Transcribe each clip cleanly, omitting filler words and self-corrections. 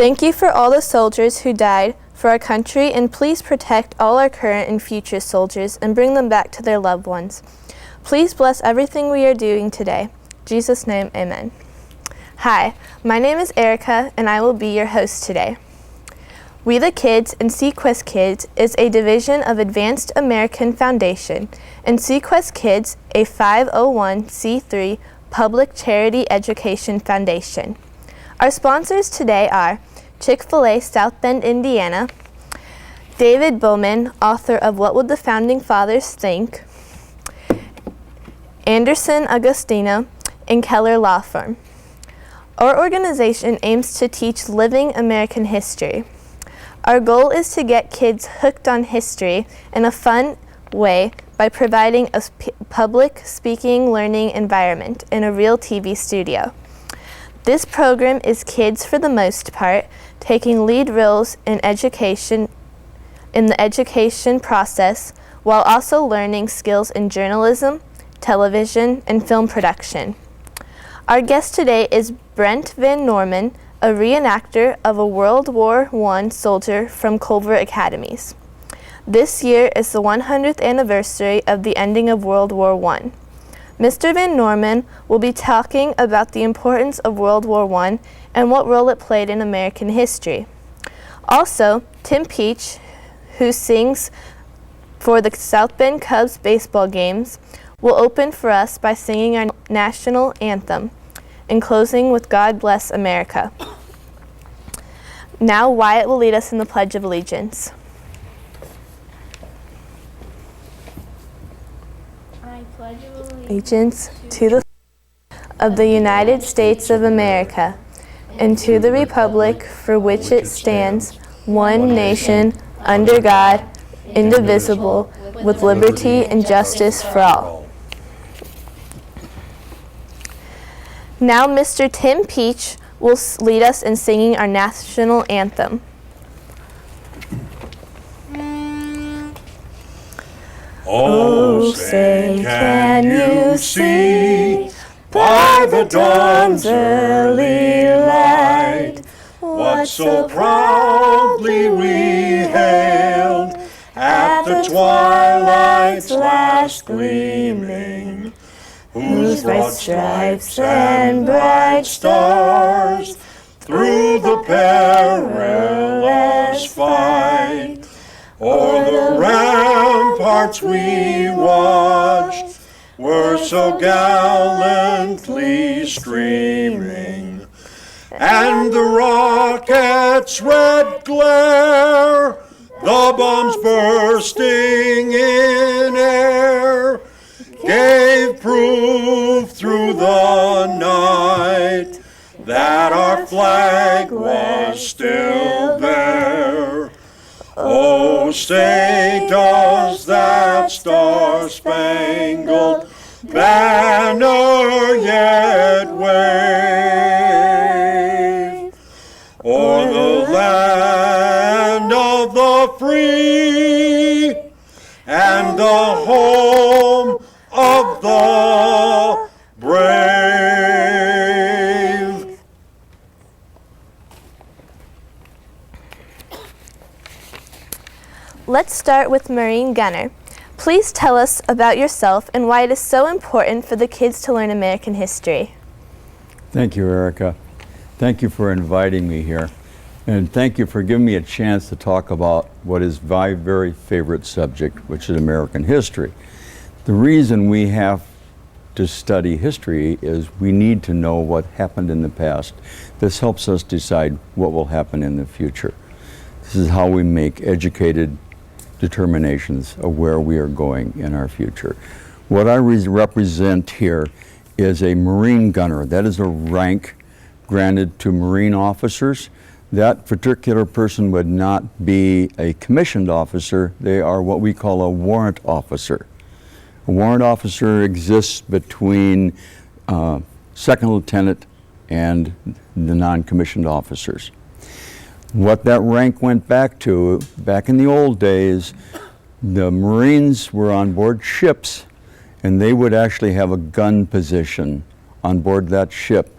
Thank you for all the soldiers who died for our country, and please protect all our current and future soldiers and bring them back to their loved ones. Please bless everything we are doing today. In Jesus' name, amen. Hi, my name is Erica, and I will be your host today. We the Kids and Sequest Kids is a division of Advanced American Foundation, and Sequest Kids a 501c3 public charity education foundation. Our sponsors today are Chick-fil-A South Bend, Indiana, David Bowman, author of What Would the Founding Fathers Think, Anderson Agostino, and Keller Law Firm. Our organization aims to teach living American history. Our goal is to get kids hooked on history in a fun way by providing a public speaking learning environment in a real TV studio. This program is kids, for the most part, taking lead roles in the education process while also learning skills in journalism, television, and film production. Our guest today is Brent VanNorman, a reenactor of a World War I soldier from Culver Academies. This year is the 100th anniversary of the ending of World War I. Mr. VanNorman will be talking about the importance of World War I and what role it played in American history. Also, Tim Piech, who sings for the South Bend Cubs baseball games, will open for us by singing our National Anthem, and closing with God Bless America. Now Wyatt will lead us in the Pledge of Allegiance. I pledge allegiance to the flag of the United States of America, and to the republic for which it stands, one nation, under God, indivisible, with liberty and justice for all. Now Mr. Tim Piech will lead us in singing our National Anthem. Oh, say, can you see by the dawn's early light what so proudly we hailed at the twilight's last gleaming, whose bright stripes and bright stars through the perilous fight o'er the ramparts we watched were so gallantly streaming, and the rockets' red glare, the bombs bursting in air, gave proof through the night that our flag was still there. Oh, say, does that star-spangled banner yet wave o'er the land of the free and the home of the brave? Let's start with Marine Gunner. Please tell us about yourself and why it is so important for the kids to learn American history. Thank you, Erica. Thank you for inviting me here. And thank you for giving me a chance to talk about what is my very favorite subject, which is American history. The reason we have to study history is we need to know what happened in the past. This helps us decide what will happen in the future. This is how we make educated determinations of where we are going in our future. What I represent here is a Marine Gunner. That is a rank granted to Marine officers. That particular person would not be a commissioned officer. They are what we call a warrant officer. A warrant officer exists between second lieutenant and the non-commissioned officers. What that rank went back to, back in the old days, the Marines were on board ships, and they would actually have a gun position on board that ship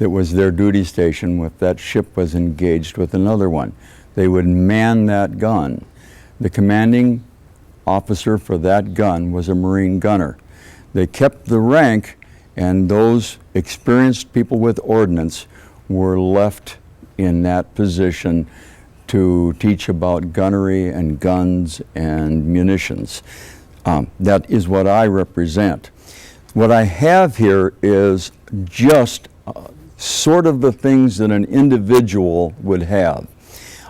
that was their duty station if that ship was engaged with another one. They would man that gun. The commanding officer for that gun was a Marine gunner. They kept the rank, and those experienced people with ordnance were left in that position to teach about gunnery and guns and munitions. That is what I represent. What I have here is just sort of the things that an individual would have.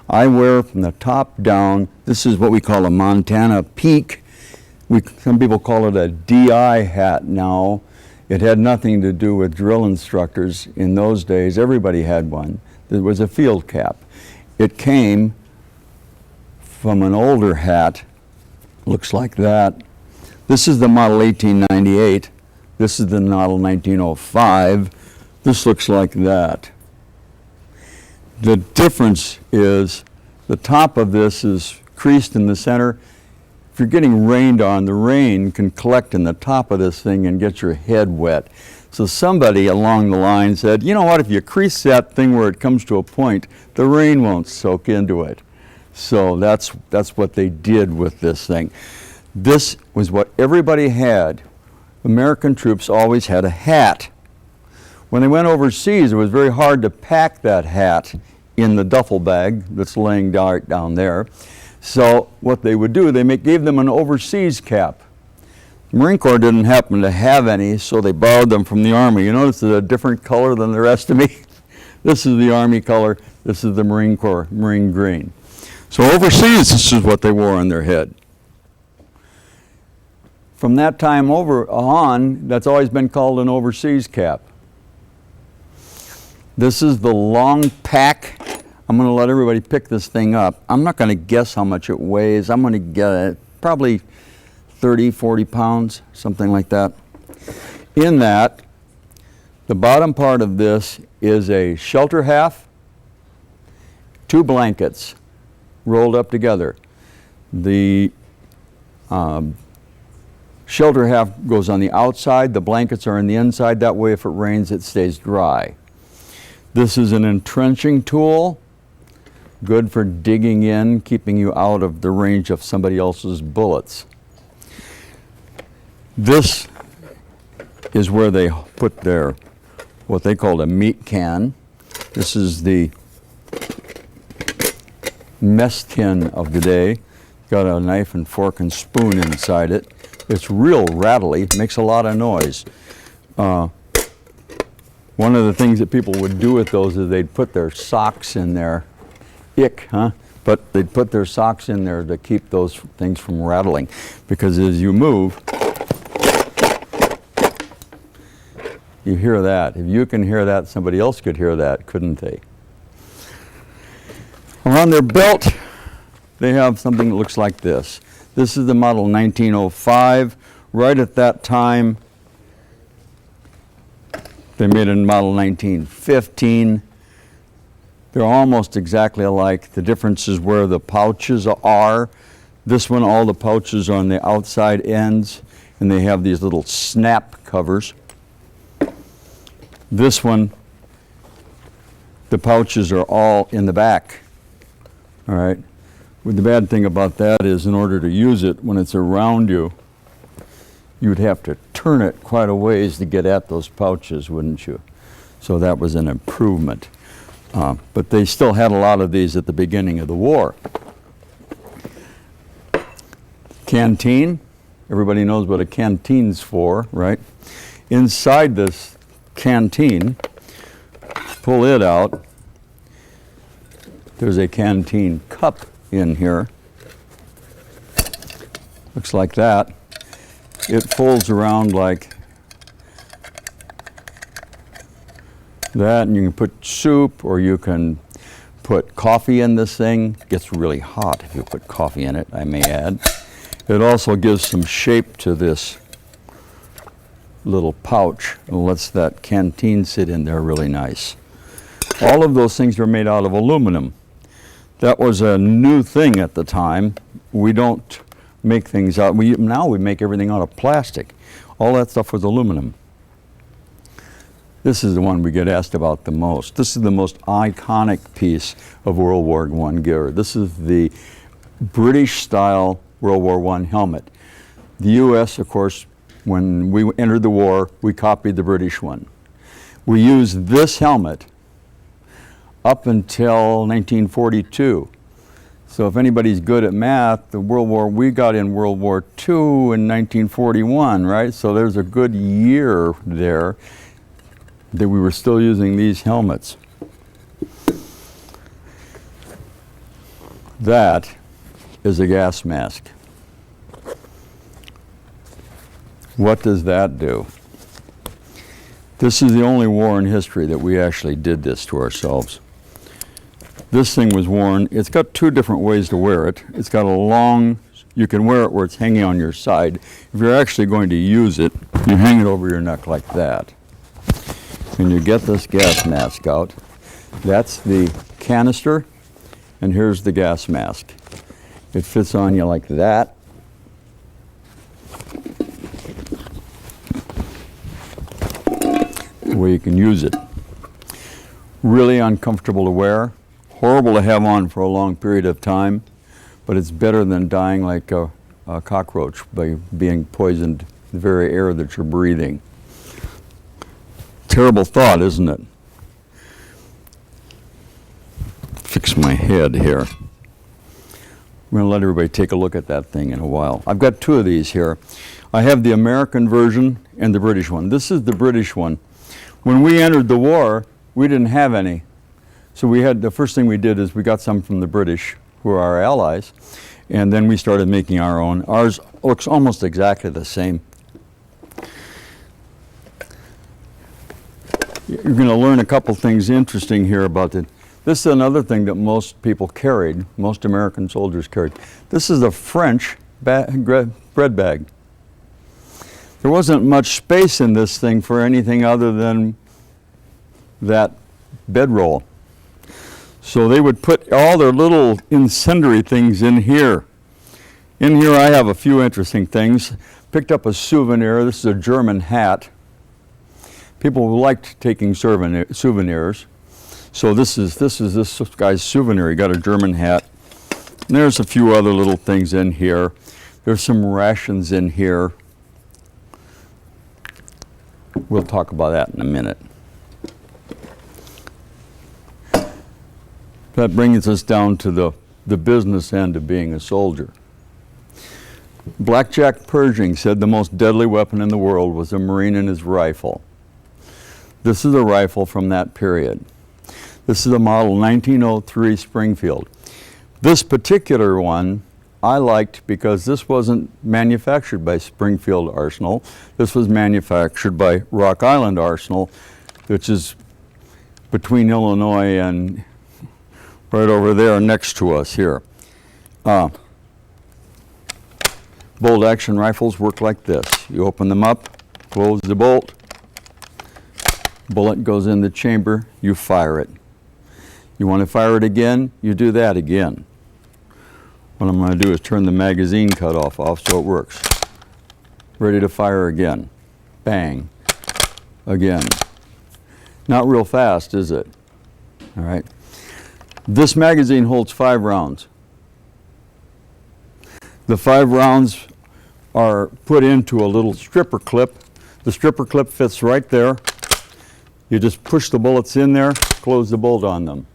I wear from the top down, this is what we call a Montana Piech. Some people call it a DI hat now. It had nothing to do with drill instructors. In those days, everybody had one. It was a field cap. It came from an older hat, looks like that. This is the model 1898. This is the model 1905. This looks like that. The difference is the top of this is creased in the center. If you're getting rained on, the rain can collect in the top of this thing and get your head wet. So somebody along the line said, you know what, if you crease that thing where it comes to a point, the rain won't soak into it. So that's what they did with this thing. This was what everybody had. American troops always had a hat. When they went overseas, it was very hard to pack that hat in the duffel bag that's laying down there. So what they would do, they gave them an overseas cap. The Marine Corps didn't happen to have any, so they borrowed them from the Army. You notice it's a different color than the rest of me? This is the Army color, this is the Marine Corps, Marine green. So overseas, this is what they wore on their head. From that time on, that's always been called an overseas cap. This is the long pack. I'm going to let everybody pick this thing up. I'm not going to guess how much it weighs. I'm going to get probably 30, 40 pounds, something like that. In that, the bottom part of this is a shelter half, 2 blankets rolled up together. The shelter half goes on the outside, the blankets are on the inside. That way, if it rains, it stays dry. This is an entrenching tool, good for digging in, keeping you out of the range of somebody else's bullets. This is where they put their, what they called a meat can. This is the mess tin of the day. Got a knife and fork and spoon inside it. It's real rattly, makes a lot of noise. One of the things that people would do with those is they'd put their socks in there. Ick, huh? But they'd put their socks in there to keep those things from rattling. Because as you move, you hear that. If you can hear that, somebody else could hear that, couldn't they? Around their belt, they have something that looks like this. This is the model 1905. Right at that time, they made a model 1915. They're almost exactly alike. The difference is where the pouches are. This one, all the pouches are on the outside ends, and they have these little snap covers. This one, the pouches are all in the back. All right. Well, the bad thing about that is, in order to use it when it's around you, you'd have to turn it quite a ways to get at those pouches, wouldn't you? So that was an improvement. But they still had a lot of these at the beginning of the war. Canteen. Everybody knows what a canteen's for, right? Inside this canteen, pull it out, there's a canteen cup in here. Looks like that. It folds around like that, and you can put soup or you can put coffee in this thing. It gets really hot if you put coffee in it, I may add. It also gives some shape to this little pouch and lets that canteen sit in there really nice. All of those things are made out of aluminum. That was a new thing at the time. We don't make things out, now we make everything out of plastic. All that stuff was aluminum. This is the one we get asked about the most. This is the most iconic piece of World War I gear. This is the British-style World War I helmet. The U.S., of course, when we entered the war, we copied the British one. We used this helmet up until 1942. So if anybody's good at math, we got in World War II in 1941, right? So there's a good year there that we were still using these helmets. That is a gas mask. What does that do? This is the only war in history that we actually did this to ourselves. This thing was worn, it's got two different ways to wear it. It's got a long, you can wear it where it's hanging on your side. If you're actually going to use it, you hang it over your neck like that. And you get this gas mask out. That's the canister, and here's the gas mask. It fits on you like that. The way you can use it. Really uncomfortable to wear. Horrible to have on for a long period of time, but it's better than dying like a cockroach by being poisoned the very air that you're breathing. Terrible thought, isn't it? Fix my head here. I'm going to let everybody take a look at that thing in a while. I've got two of these here. I have the American version and the British one. This is the British one. When we entered the war, we didn't have any. So the first thing we did is we got some from the British, who are our allies, and then we started making our own. Ours looks almost exactly the same. You're going to learn a couple things interesting here about it. This is another thing that most people carried, most American soldiers carried. This is a French bread bag. There wasn't much space in this thing for anything other than that bedroll. So they would put all their little incendiary things in here. In here I have a few interesting things. Picked up a souvenir. This is a German hat. People liked taking souvenirs. So this is this guy's souvenir. He got a German hat. And there's a few other little things in here. There's some rations in here. We'll talk about that in a minute. That brings us down to the business end of being a soldier. Blackjack Pershing said the most deadly weapon in the world was a Marine and his rifle. This is a rifle from that period. This is a model 1903 Springfield. This particular one I liked because this wasn't manufactured by Springfield Arsenal. This was manufactured by Rock Island Arsenal, which is between Illinois and right over there next to us here. Bolt action rifles work like this. You open them up, close the bolt, bullet goes in the chamber, you fire it. You want to fire it again, you do that again. What I'm going to do is turn the magazine cutoff off so it works. Ready to fire again. Bang. Again. Not real fast, is it? All right. This magazine holds 5 rounds. The 5 rounds are put into a little stripper clip. The stripper clip fits right there. You just push the bullets in there, close the bolt on them.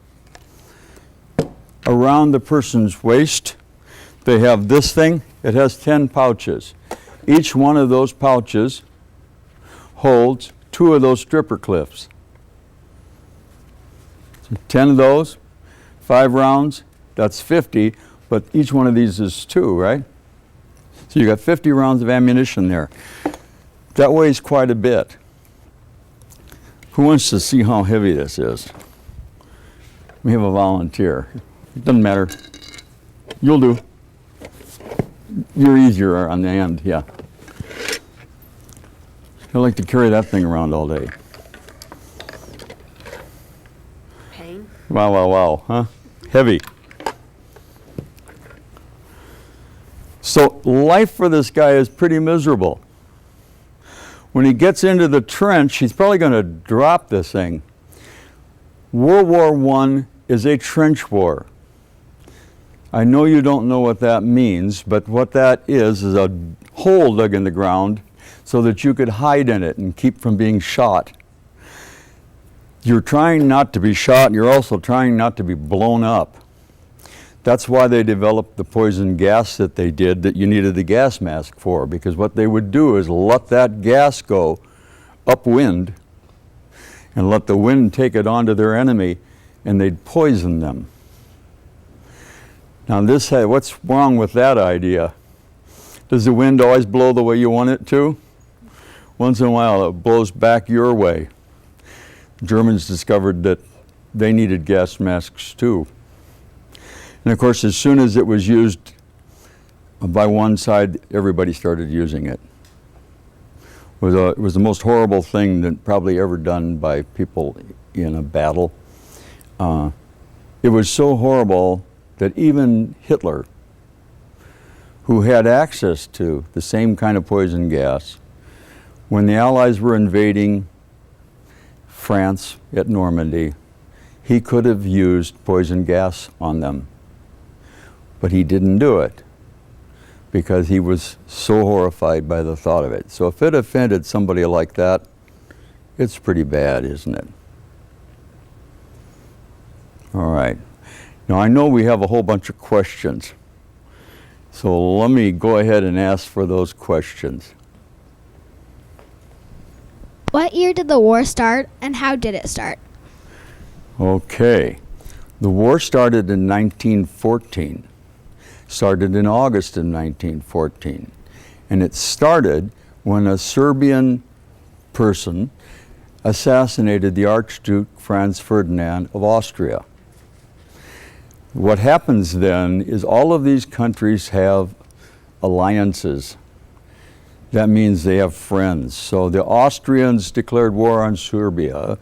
Around the person's waist, they have this thing. It has 10 pouches. Each one of those pouches holds 2 of those stripper clips. So 10 of those, 5 rounds, that's 50, but each one of these is 2, right? So you got 50 rounds of ammunition there. That weighs quite a bit. Who wants to see how heavy this is? We have a volunteer. It doesn't matter. You'll do. You're easier on the end, yeah. I like to carry that thing around all day. Pain? Wow, wow, wow, huh? Heavy. So life for this guy is pretty miserable. When he gets into the trench, he's probably going to drop this thing. World War I is a trench war. I know you don't know what that means, but what that is a hole dug in the ground so that you could hide in it and keep from being shot. You're trying not to be shot, and you're also trying not to be blown up. That's why they developed the poison gas that they did, that you needed the gas mask for, because what they would do is let that gas go upwind and let the wind take it onto their enemy, and they'd poison them. Now what's wrong with that idea? Does the wind always blow the way you want it to? Once in a while it blows back your way. The Germans discovered that they needed gas masks too. And of course, as soon as it was used by one side, everybody started using it. It was the most horrible thing that probably ever done by people in a battle. It was so horrible that even Hitler, who had access to the same kind of poison gas, when the Allies were invading France at Normandy, he could have used poison gas on them. But he didn't do it because he was so horrified by the thought of it. So if it offended somebody like that, it's pretty bad, isn't it? All right. Now I know we have a whole bunch of questions. So let me go ahead and ask for those questions. What year did the war start, and how did it start? Okay. The war started in 1914. Started in August of 1914. And it started when a Serbian person assassinated the Archduke Franz Ferdinand of Austria. What happens then is all of these countries have alliances. That means they have friends. So the Austrians declared war on Serbia,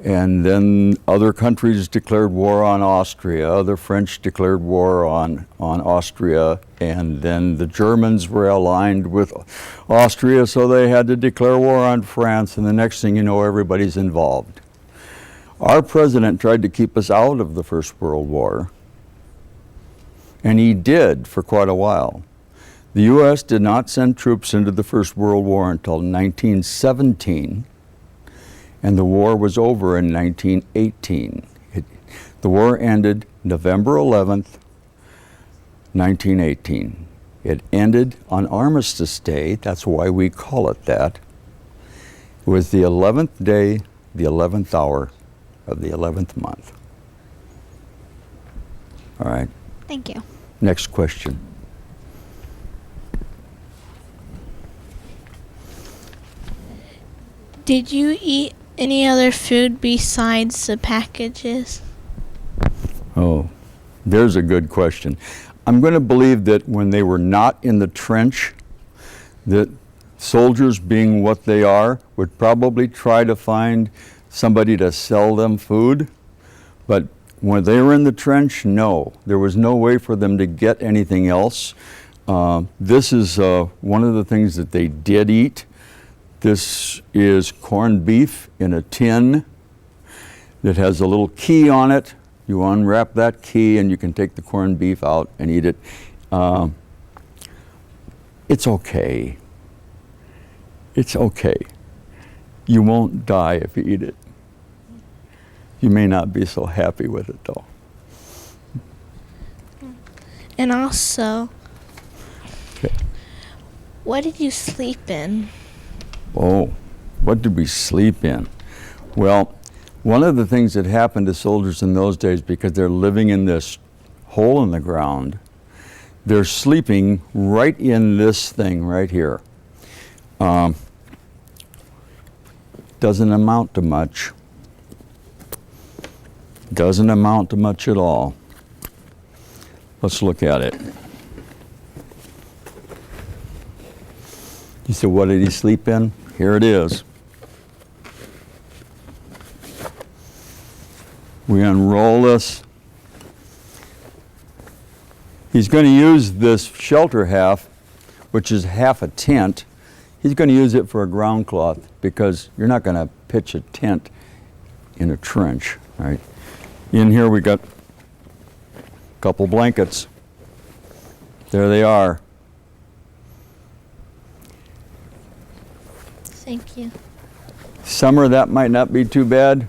and then other countries declared war on Austria. The French declared war on Austria, and then the Germans were aligned with Austria, so they had to declare war on France, and the next thing you know, everybody's involved. Our president tried to keep us out of the First World War, and he did for quite a while. The U.S. did not send troops into the First World War until 1917, and the war was over in 1918. The war ended November 11th, 1918. It ended on Armistice Day, that's why we call it that. It was the 11th day, the 11th hour of the 11th month. All right. Thank you. Next question. Did you eat any other food besides the packages? Oh, there's a good question. I'm going to believe that when they were not in the trench, that soldiers, being what they are, would probably try to find somebody to sell them food. But when they were in the trench, no. There was no way for them to get anything else. This is one of the things that they did eat. This is corned beef in a tin that has a little key on it. You unwrap that key and you can take the corned beef out and eat it. It's okay. It's okay. You won't die if you eat it. You may not be so happy with it though. And also, Okay. what did you sleep in? Oh, what did we sleep in? Well, one of the things that happened to soldiers in those days, because they're living in this hole in the ground, they're sleeping right in this thing right here. Doesn't amount to much. Doesn't amount to much at all. Let's look at it. You said, what did he sleep in? Here it is. We unroll this. He's going to use this shelter half, which is half a tent. He's going to use it for a ground cloth because you're not going to pitch a tent in a trench, right? In here we got a couple blankets. There they are. Thank you. Summer, that might not be too bad.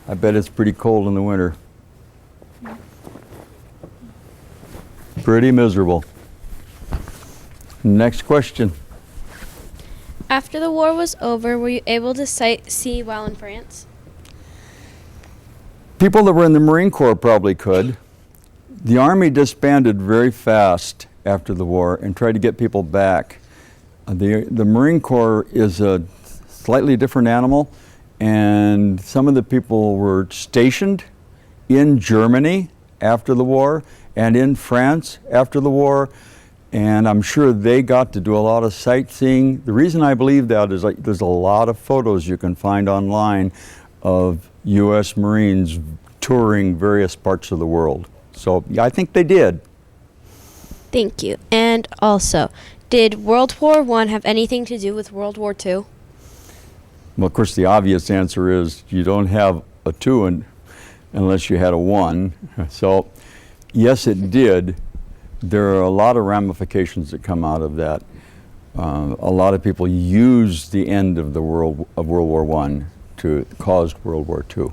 I bet it's pretty cold in the winter. Pretty miserable. Next question. After the war was over, were you able to sightsee while in France? People that were in the Marine Corps probably could. The Army disbanded very fast after the war and tried to get people back. The Marine Corps is a slightly different animal, and some of the people were stationed in Germany after the war and in France after the war, and I'm sure they got to do a lot of sightseeing. The reason I believe that is there's a lot of photos you can find online of U.S. Marines touring various parts of the world. So yeah, I think they did. Thank you. And also, did World War I have anything to do with World War II? Well, of course, the obvious answer is you don't have a 2 unless you had a 1. So, yes, it did. There are a lot of ramifications that come out of that. A lot of people use the end of World War I to cause World War II.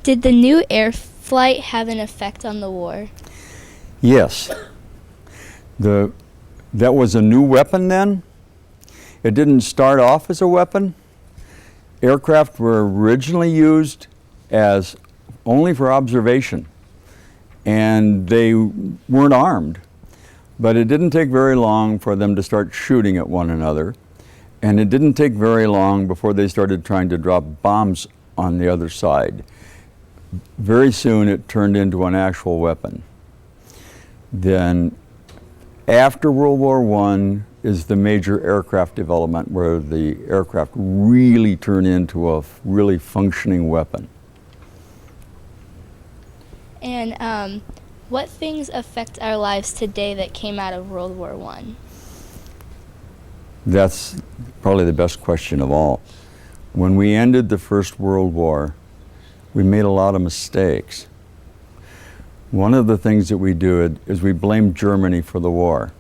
Did the new air flight have an effect on the war? Yes. That was a new weapon then. It didn't start off as a weapon. Aircraft were originally used as only for observation, and they weren't armed. But it didn't take very long for them to start shooting at one another, and it didn't take very long before they started trying to drop bombs on the other side. Very soon it turned into an actual weapon. Then after World War I is the major aircraft development where the aircraft really turn into a really functioning weapon. And what things affect our lives today that came out of World War I? That's probably the best question of all. When we ended the First World War, we made a lot of mistakes. One of the things that we did is we blamed Germany for the war.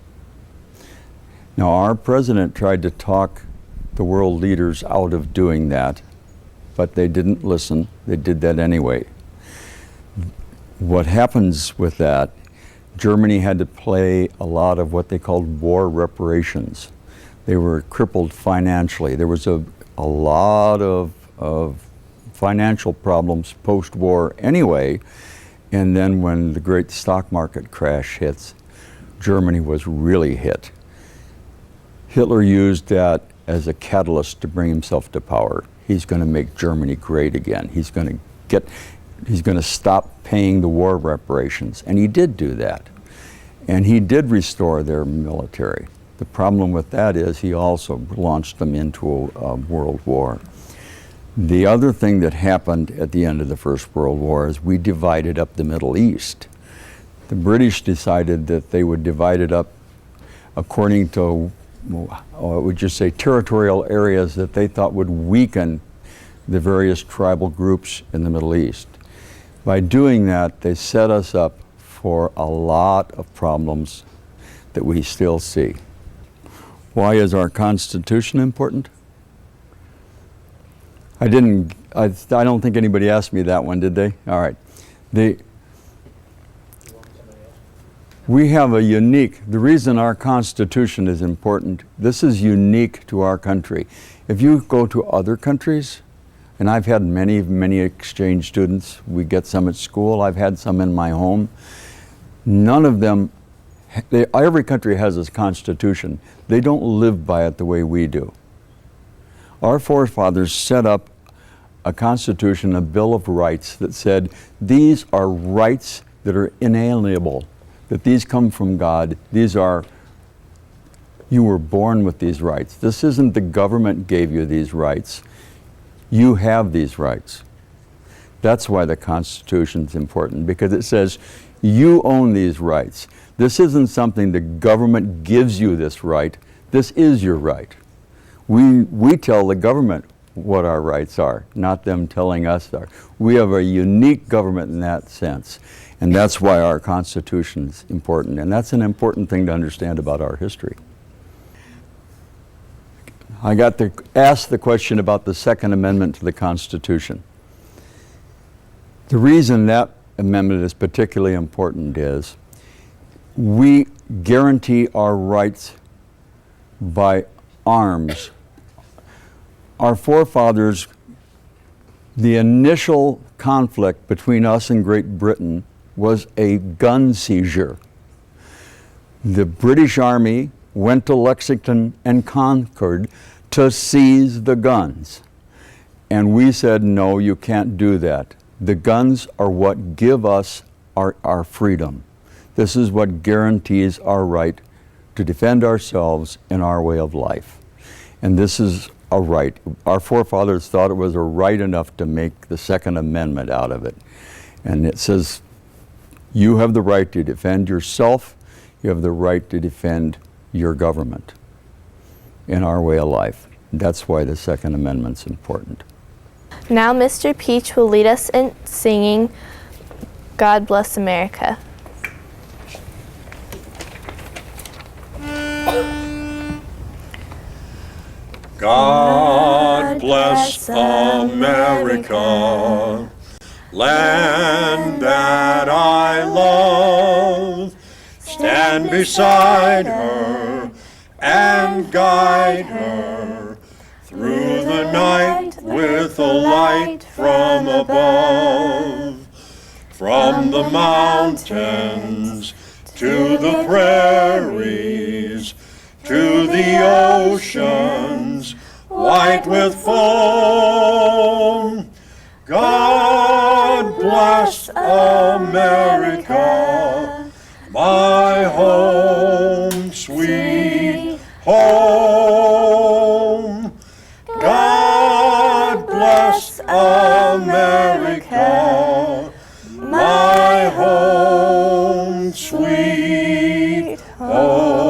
Now, our president tried to talk the world leaders out of doing that, but they didn't listen. They did that anyway. What happens with that, Germany had to pay a lot of what they called war reparations. They were crippled financially. There was a lot of financial problems post-war anyway, and then when the great stock market crash hits, Germany was really hit. Hitler used that as a catalyst to bring himself to power. He's going to make Germany great again. He's going to stop paying the war reparations, and he did do that. And he did restore their military. The problem with that is he also launched them into a world war. The other thing that happened at the end of the First World War is we divided up the Middle East. The British decided that they would divide it up according to, would you say, territorial areas that they thought would weaken the various tribal groups in the Middle East. By doing that, they set us up for a lot of problems that we still see. Why is our Constitution important? I don't think anybody asked me that one, did they? All right. We have a unique, the reason our Constitution is important, this is unique to our country. If you go to other countries, and I've had many exchange students, we get some at school, I've had some in my home, none of them, every country has its Constitution. They don't live by it the way we do. Our forefathers set up a Constitution, a Bill of Rights that said these are rights that are inalienable, that these come from God. You were born with these rights. This isn't the government gave you these rights. You have these rights. That's why the Constitution is important, because it says you own these rights. This isn't something the government gives you this right. This is your right. We tell the government what our rights are, not them telling us our. We have a unique government in that sense, and that's why our Constitution is important, and that's an important thing to understand about our history. I got to ask the question about the Second Amendment to the Constitution. The reason that amendment is particularly important is we guarantee our rights by arms. Our forefathers, the initial conflict between us and Great Britain was a gun seizure. The British Army went to Lexington and Concord to seize the guns. And we said, no, you can't do that. The guns are what give us our freedom. This is what guarantees our right to defend ourselves and our way of life. And this is a right. Our forefathers thought it was a right enough to make the Second Amendment out of it. And it says, you have the right to defend yourself, you have the right to defend your government and our way of life. That's why the Second Amendment's important. Now Mr. Piech will lead us in singing God Bless America. God bless America, land that I love. Stand beside her and guide her through the night with a light from above. From the mountains to the prairies, to the oceans white with foam. God bless America, my home, sweet home. God bless America, my home, sweet home.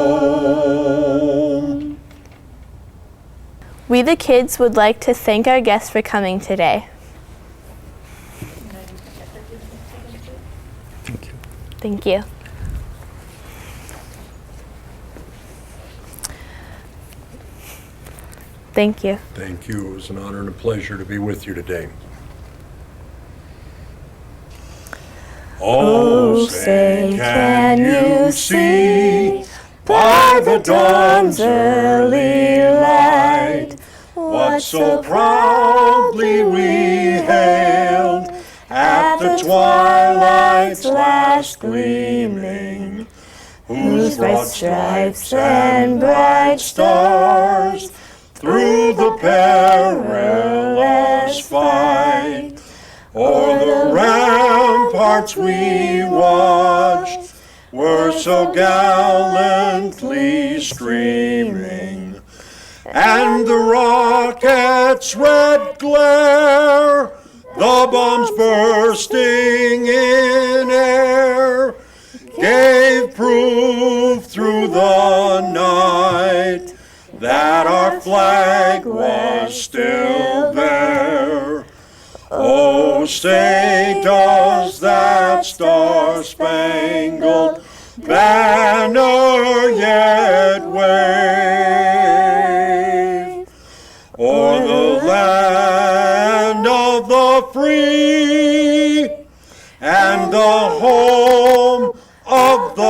We the kids would like to thank our guests for coming today. Thank you. Thank you. Thank you. It was an honor and a pleasure to be with you today. Oh, say, can you see by the dawn's early light what so proudly we hailed at the twilight's last gleaming, whose broad stripes and bright stars through the perilous fight o'er the ramparts we watched were so gallantly streaming, and the rocket's red glare, the bombs bursting in air, gave proof through the night that our flag was still there. Oh, say, does that star-spangled banner yet wave o'er the land of the free and the home of the